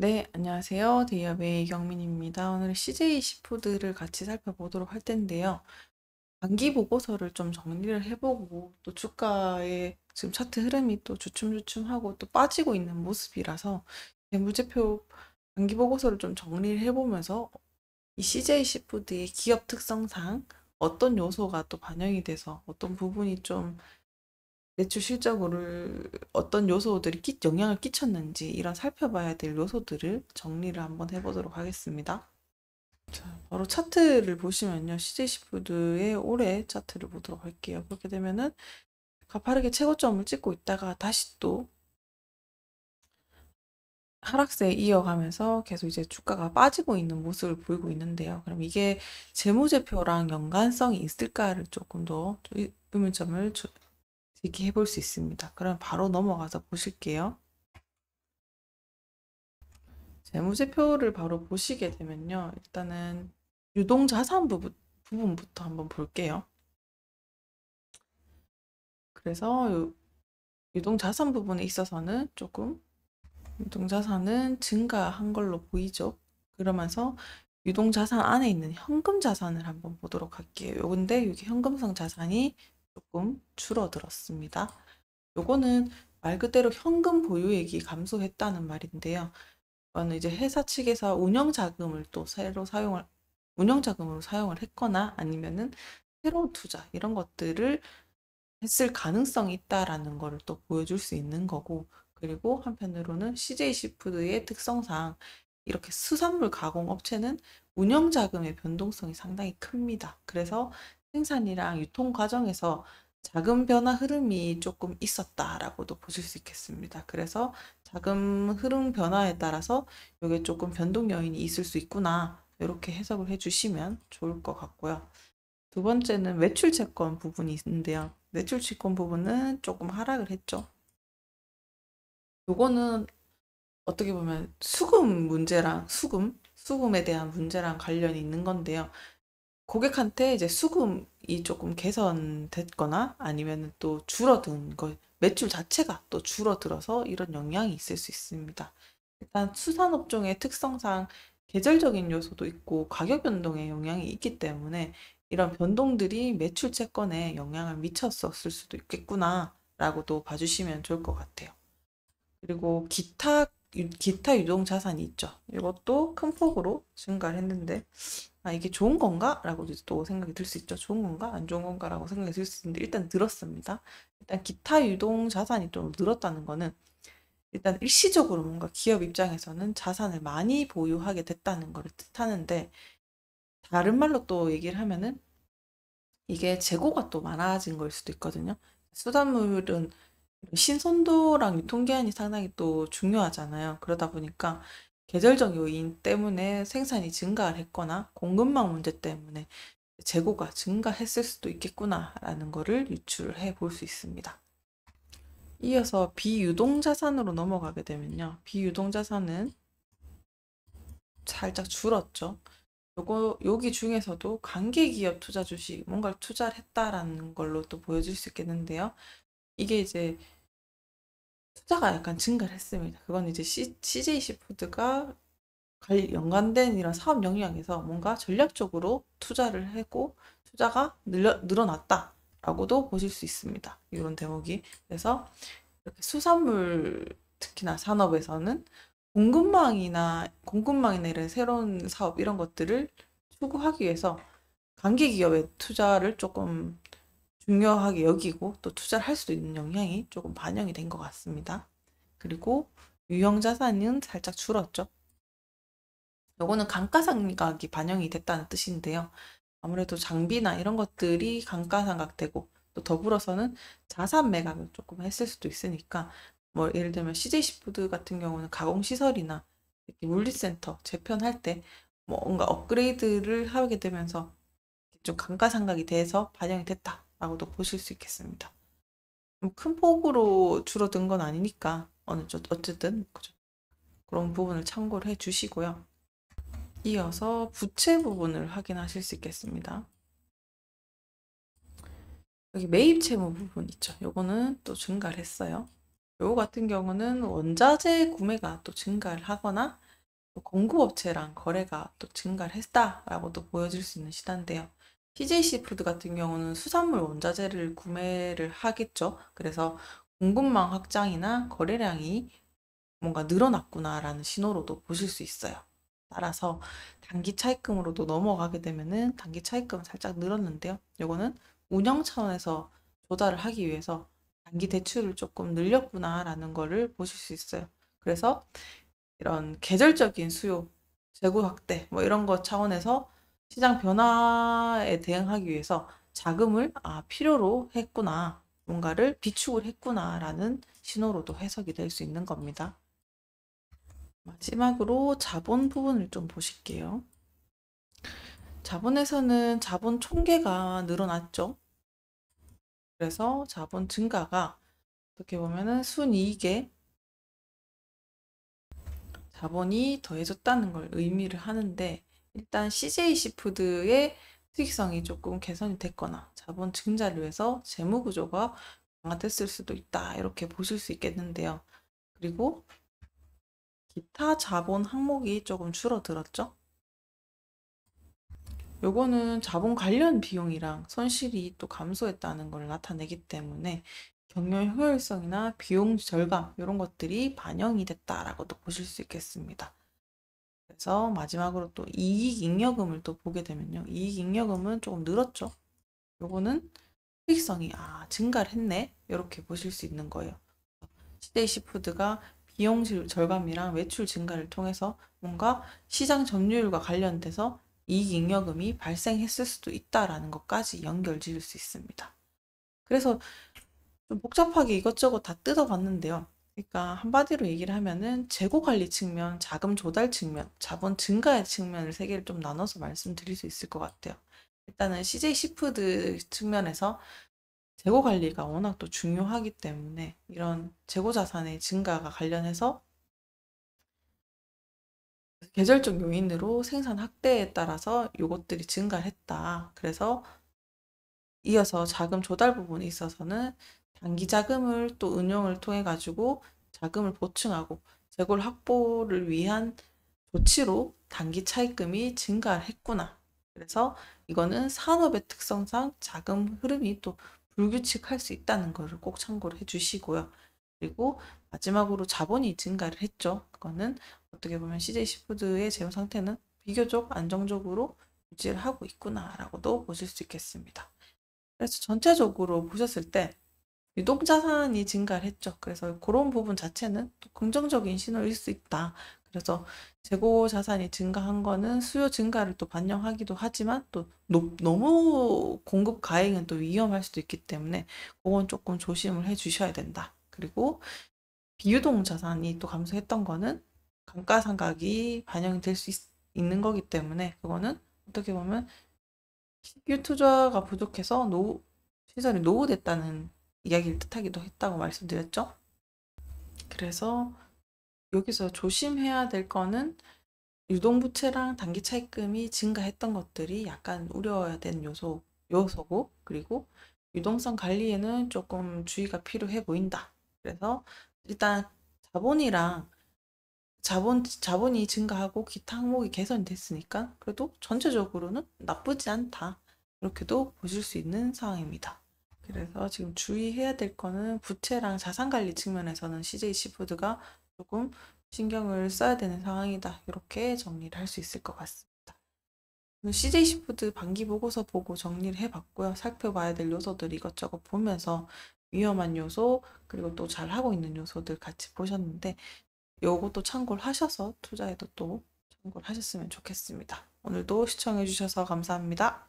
네, 안녕하세요. 대기업의 이경민입니다. 오늘 CJ 시푸드를 같이 살펴보도록 할 텐데요. 단기 보고서를 좀 정리를 해보고 또 주가의 지금 차트 흐름이 또 주춤주춤하고 또 빠지고 있는 모습이라서 재무제표 단기 보고서를 좀 정리를 해보면서 이 CJ 시푸드의 기업 특성상 어떤 요소가 또 반영이 돼서 어떤 부분이 좀 매출 실적을 어떤 요소들이 영향을 끼쳤는지 이런 살펴봐야 될 요소들을 정리를 한번 해보도록 하겠습니다. 자, 바로 차트를 보시면요. CJ시푸드의 올해 차트를 보도록 할게요. 그렇게 되면은 가파르게 최고점을 찍고 있다가 다시 또 하락세 이어가면서 계속 이제 주가가 빠지고 있는 모습을 보이고 있는데요. 그럼 이게 재무제표랑 연관성이 있을까를 조금 더 의문점을 제기해 볼 수 있습니다. 그럼 바로 넘어가서 보실게요. 재무제표를 바로 보시게 되면요. 일단은 유동자산 부분부터 한번 볼게요. 그래서 유동자산 부분에 있어서는 조금 유동자산은 증가한 걸로 보이죠. 그러면서 유동자산 안에 있는 현금자산을 한번 보도록 할게요. 요건데 이게 현금성 자산이 조금 줄어들었습니다. 요거는 말 그대로 현금 보유액이 감소했다는 말인데요. 이거는 이제 회사 측에서 운영자금을 또 새로 운영자금으로 사용을 했거나 아니면은 새로운 투자 이런 것들을 했을 가능성이 있다라는 거를 또 보여줄 수 있는 거고, 그리고 한편으로는 CJ 시푸드의 특성상 이렇게 수산물 가공 업체는 운영 자금의 변동성이 상당히 큽니다. 그래서 생산이랑 유통 과정에서 자금 변화 흐름이 조금 있었다라고도 보실 수 있겠습니다. 그래서 자금 흐름 변화에 따라서 이게 조금 변동 요인이 있을 수 있구나. 이렇게 해석을 해주시면 좋을 것 같고요. 두 번째는 매출 채권 부분이 있는데요. 매출 채권 부분은 조금 하락을 했죠. 요거는 어떻게 보면 수금에 대한 문제랑 관련이 있는 건데요. 고객한테 이제 수금이 조금 개선됐거나 아니면 또 줄어든 거, 매출 자체가 또 줄어들어서 이런 영향이 있을 수 있습니다. 일단 수산업종의 특성상 계절적인 요소도 있고 가격 변동에 영향이 있기 때문에 이런 변동들이 매출 채권에 영향을 미쳤었을 수도 있겠구나라고도 봐주시면 좋을 것 같아요. 그리고 기타 유동 자산이 있죠. 이것도 큰 폭으로 증가를 했는데, 아, 이게 좋은 건가? 라고 또 생각이 들 수 있죠. 좋은 건가? 안 좋은 건가? 라고 생각이 들 수 있는데, 일단 들었습니다. 일단 기타 유동 자산이 좀 늘었다는 거는, 일단 일시적으로 뭔가 기업 입장에서는 자산을 많이 보유하게 됐다는 걸 뜻하는데, 다른 말로 또 얘기를 하면은, 이게 재고가 또 많아진 걸 수도 있거든요. 수산물은 신선도랑 유통기한이 상당히 또 중요하잖아요. 그러다 보니까 계절적 요인 때문에 생산이 증가를 했거나 공급망 문제 때문에 재고가 증가했을 수도 있겠구나라는 거를 유출을 해 볼 수 있습니다. 이어서 비유동자산으로 넘어가게 되면요. 비유동자산은 살짝 줄었죠. 여기 중에서도 관계기업 투자 주식, 뭔가를 투자를 했다라는 걸로 또 보여질 수 있겠는데요. 이게 이제 투자가 약간 증가를 했습니다. 그건 이제 CJ 시푸드가 연관된 이런 사업 영역에서 뭔가 전략적으로 투자를 하고 투자가 늘어났다라고도 보실 수 있습니다. 이런 대목이. 그래서 이렇게 수산물 특히나 산업에서는 공급망이나 이런 새로운 사업 이런 것들을 추구하기 위해서 관계 기업의 투자를 조금 중요하게 여기고 또 투자를 할 수도 있는 영향이 조금 반영이 된 것 같습니다. 그리고 유형 자산은 살짝 줄었죠. 요거는 감가상각이 반영이 됐다는 뜻인데요. 아무래도 장비나 이런 것들이 감가상각되고 또 더불어서는 자산 매각을 조금 했을 수도 있으니까 뭐 예를 들면 CJ시푸드 같은 경우는 가공시설이나 이렇게 물류센터 재편할 때 뭔가 업그레이드를 하게 되면서 좀 감가상각이 돼서 반영이 됐다라고도 보실 수 있겠습니다. 큰 폭으로 줄어든 건 아니니까 어쨌든 그죠. 그런 부분을 참고를 해 주시고요. 이어서 부채 부분을 확인하실 수 있겠습니다. 여기 매입 채무 부분 있죠. 요거는 또 증가를 했어요. 요거 같은 경우는 원자재 구매가 또 증가를 하거나 공급업체랑 거래가 또 증가를 했다라고도 보여질 수 있는 시단인데요. CJC푸드 같은 경우는 수산물 원자재를 구매를 하겠죠. 그래서 공급망 확장이나 거래량이 뭔가 늘어났구나라는 신호로도 보실 수 있어요. 따라서 단기 차입금으로도 넘어가게 되면은 단기 차입금은 살짝 늘었는데요. 요거는 운영 차원에서 조달을 하기 위해서 단기 대출을 조금 늘렸구나라는 거를 보실 수 있어요. 그래서 이런 계절적인 수요, 재고 확대 뭐 이런 것 차원에서 시장 변화에 대응하기 위해서 자금을 필요로 했구나, 뭔가를 비축을 했구나라는 신호로도 해석이 될 수 있는 겁니다. 마지막으로 자본 부분을 좀 보실게요. 자본에서는 자본 총계가 늘어났죠. 그래서 자본 증가가 어떻게 보면은 순이익에 자본이 더해졌다는 걸 의미를 하는데, 일단 CJC푸드의 특이성이 조금 개선이 됐거나 자본 증자를 위해서 재무 구조가 강화됐을 수도 있다, 이렇게 보실 수 있겠는데요. 그리고 기타 자본 항목이 조금 줄어들었죠. 요거는 자본 관련 비용이랑 손실이 또 감소했다는 걸 나타내기 때문에 경영 효율성이나 비용 절감 이런 것들이 반영이 됐다라고도 보실 수 있겠습니다. 그래서 마지막으로 또 이익잉여금을 또 보게 되면요. 이익잉여금은 조금 늘었죠. 요거는 수익성이 증가를 했네, 이렇게 보실 수 있는 거예요. CJC푸드가 비용 절감이랑 매출 증가를 통해서 뭔가 시장 점유율과 관련돼서 이익잉여금이 발생했을 수도 있다라는 것까지 연결 지을 수 있습니다. 그래서 좀 복잡하게 이것저것 다 뜯어봤는데요. 그러니까 한마디로 얘기를 하면은 재고 관리 측면, 자금 조달 측면, 자본 증가의 측면을 세 개를 좀 나눠서 말씀드릴 수 있을 것 같아요. 일단은 CJ 시푸드 측면에서 재고 관리가 워낙 또 중요하기 때문에 이런 재고 자산의 증가가 관련해서 계절적 요인으로 생산 확대에 따라서 요것들이 증가했다. 그래서 이어서 자금 조달 부분에 있어서는 단기 자금을 또 운용을 통해 가지고 자금을 보충하고 재고 확보를 위한 조치로 단기 차입금이 증가했구나. 그래서 이거는 산업의 특성상 자금 흐름이 또 불규칙할 수 있다는 것을 꼭 참고를 해주시고요. 그리고 마지막으로 자본이 증가를 했죠. 그거는 어떻게 보면 CJ 시푸드의 재무 상태는 비교적 안정적으로 유지를 하고 있구나라고도 보실 수 있겠습니다. 그래서 전체적으로 보셨을 때 유동자산이 증가를 했죠. 그래서 그런 부분 자체는 또 긍정적인 신호일 수 있다. 그래서 재고 자산이 증가한 거는 수요 증가를 또 반영하기도 하지만 또 너무 공급 과잉은 또 위험할 수도 있기 때문에 그건 조금 조심을 해 주셔야 된다. 그리고 비유동 자산이 또 감소했던 거는 감가상각이 반영이 될 수 있는 거기 때문에 그거는 어떻게 보면 신규 투자가 부족해서 시설이 노후됐다는 이야기를 뜻하기도 했다고 말씀드렸죠. 그래서 여기서 조심해야 될 거는 유동부채랑 단기 차입금이 증가했던 것들이 약간 우려해야 되는 요소고, 그리고 유동성 관리에는 조금 주의가 필요해 보인다. 그래서 일단 자본이랑 자본이 증가하고 기타 항목이 개선됐으니까 그래도 전체적으로는 나쁘지 않다, 이렇게도 보실 수 있는 상황입니다. 그래서 지금 주의해야 될 거는 부채랑 자산 관리 측면에서는 CJ 시푸드가 조금 신경을 써야 되는 상황이다, 이렇게 정리를 할 수 있을 것 같습니다. CJ 시푸드 반기 보고서 보고 정리를 해봤고요. 살펴봐야 될 요소들 이것저것 보면서 위험한 요소, 그리고 또 잘하고 있는 요소들 같이 보셨는데 요것도 참고를 하셔서 투자에도 또 참고를 하셨으면 좋겠습니다. 오늘도 시청해주셔서 감사합니다.